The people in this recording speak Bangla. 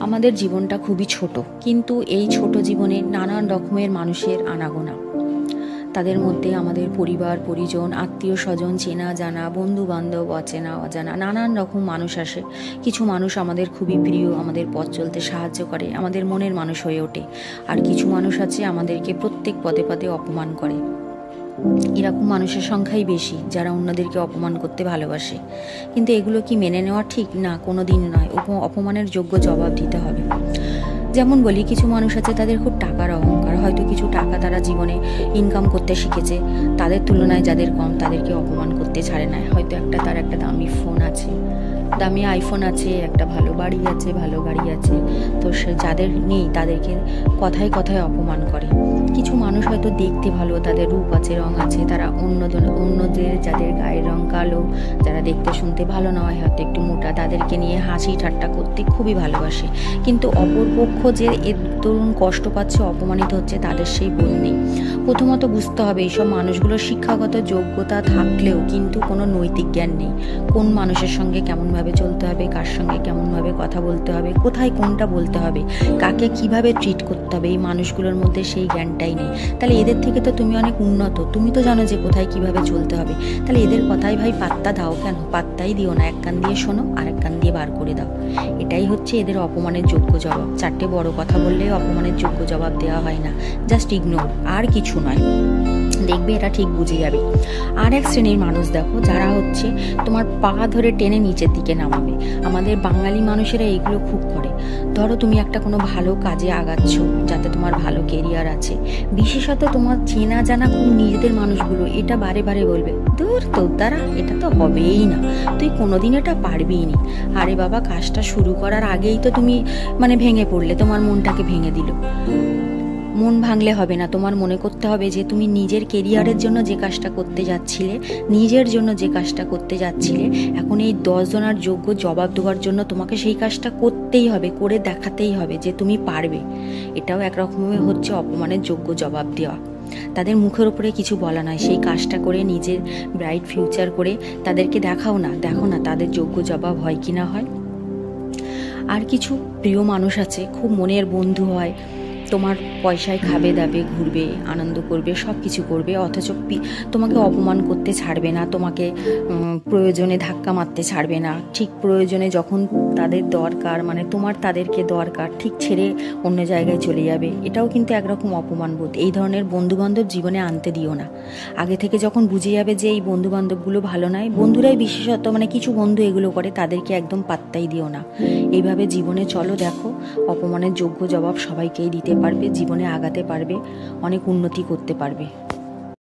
আমাদের জীবনটা খুবই ছোট, কিন্তু এই ছোট জীবনে নানান রকমের মানুষের আনাগোনা। তাদের মধ্যে আমাদের পরিবার পরিজন, আত্মীয় স্বজন, চেনা জানা, বন্ধু বান্ধব, অচেনা অজানা নানান রকম মানুষ আসে। কিছু মানুষ আমাদের খুবই প্রিয়, আমাদের পথ চলতে সাহায্য করে, আমাদের মনের মানুষ হয়ে ওঠে। আর কিছু মানুষ আছে আমাদেরকে প্রত্যেক পদে পদে অপমান করে। এরকম মানুষের সংখ্যাই বেশি যারা অন্যদেরকে অপমান করতে ভালোবাসে। কিন্তু এগুলো কি মেনে নেওয়া ঠিক? না, কোনো দিন নয়। অপমানের যোগ্য জবাব দিতে হবে। যেমন বলি, কিছু মানুষ আছে তাদের খুব টাকার অহংকার, হয়তো কিছু টাকা তারা জীবনে ইনকাম করতে শিখেছে, তাদের তুলনায় যাদের কম তাদেরকে অপমান করতে ছাড়ে না। হয়তো তার একটা দামি ফোন আছে, দামি আইফোন আছে, একটা ভালো বাড়ি আছে, ভালো গাড়ি আছে, তো সে যাদের নেই তাদেরকে কথায় কথায় অপমান করে। কিছু মানুষ হয়তো দেখতে ভালো, তাদের রূপ আছে, রং আছে, তারা অন্যদের যাদের গায়ের রং কালো, যারা দেখতে শুনতে ভালো নয়, হয়তো একটু মোটা, তাদেরকে নিয়ে হাসি ঠাট্টা করতে খুবই ভালোবাসে। কিন্তু অপরপক্ষ যে এর দরুন কষ্ট পাচ্ছে, অপমানিত হচ্ছে, তাদের সেই বোধ নেই। প্রথমত বুঝতে হবে এইসব মানুষগুলোর শিক্ষাগত যোগ্যতা থাকলেও কিন্তু কোনো নৈতিক জ্ঞান নেই। কোন মানুষের সঙ্গে কেমনভাবে চলতে হবে, কার সঙ্গে কেমনভাবে কথা বলতে হবে, কোথায় কোনটা বলতে হবে, কাকে কিভাবে ট্রিট করতে হবে, এই মানুষগুলোর মধ্যে সেই জ্ঞানটাই নেই। তাহলে এদের থেকে তো তুমি অনেক উন্নত, তুমি তো জানো যে কোথায় কিভাবে চলতে হবে। তাহলে এদের কথায় ভাই পাত্তা দাও কেন? পাত্তাই দিও না, এক কান দিয়ে শোনো আর এক কান দিয়ে বার করে দাও। এটাই হচ্ছে এদের অপমানের যোগ্য জবাব। চারটে বড় কথা বললে অপমানের যোগ্য জবাব দেওয়া হয় না, জাস্ট ইগনোর, আর কিছু নয়। দেখবে এটা ঠিক বুঝে যাবে। আর এক শ্রেণীর মানুষ দেখো, যারা হচ্ছে তোমার পা ধরে টেনে নিচের দিকে নামাবে। আমাদের বাঙালি মানুষেরা এইগুলো খুব করে। ধরো তুমি একটা কোনো ভালো কাজে আগাচ্ছ, যাতে তোমার ভালো কেরিয়ার আছে, বিশেষত তোমার চেনা জানা খুব নিজেদের মানুষগুলো এটা বারে বারে বলবে, দূর তোর দ্বারা এটা তো হবেই না, তুই কোনোদিন এটা পারবিই নি। আরে বাবা, কাজটা শুরু করার আগেই তো তুমি ভেঙে পড়লে, তোমার মনটাকে ভেঙে দিল। মন ভাঙলে হবে না, তোমার মনে করতে হবে যে তুমি নিজের কেরিয়ারের জন্য যে কাজটা করতে যাচ্ছিলে, নিজের জন্য যে কাজটা করতে যাচ্ছিলে, এখন এই 10 জনের যোগ্য জবাব দেওয়ার জন্য তোমাকে সেই কাজটা করতেই হবে, করে দেখাতেই হবে যে তুমি পারবে। এটাও একরকমের হচ্ছে অপমানের যোগ্য জবাব দেওয়া। তাদের মুখের উপরে কিছু বলা নয়, সেই কাজটা করে নিজের ব্রাইট ফিউচার করে তাদেরকে দেখাও না, দেখো না তাদের যোগ্য জবাব হয় কি না হয়। আর কিছু প্রিয় মানুষ আছে, খুব মনের বন্ধু হয়, তোমার পয়সায় খাবে দাবে, ঘুরবে, আনন্দ করবে, সব কিছু করবে, অথচ তোমাকে অপমান করতে ছাড়বে না, তোমাকে প্রয়োজনে ধাক্কা মারতে ছাড়বে না। ঠিক প্রয়োজনে যখন তাদের দরকার, তোমার তাদেরকে দরকার, ঠিক ছেড়ে অন্য জায়গায় চলে যাবে। এটাও কিন্তু একরকম অপমানবোধ। এই ধরনের বন্ধুবান্ধব জীবনে আনতে দিও না। আগে থেকে যখন বুঝে যাবে যে এই বন্ধুবান্ধবগুলো ভালো নয়, বন্ধুরাই বিশেষত কিছু বন্ধু এগুলো করে, তাদেরকে একদম পাত্তাই দিও না। এইভাবে জীবনে চলো, দেখো অপমানের যোগ্য জবাব সবাইকেই দিতে পারবে, জীবনে আগাতে পারবে, অনেক উন্নতি করতে পারবে।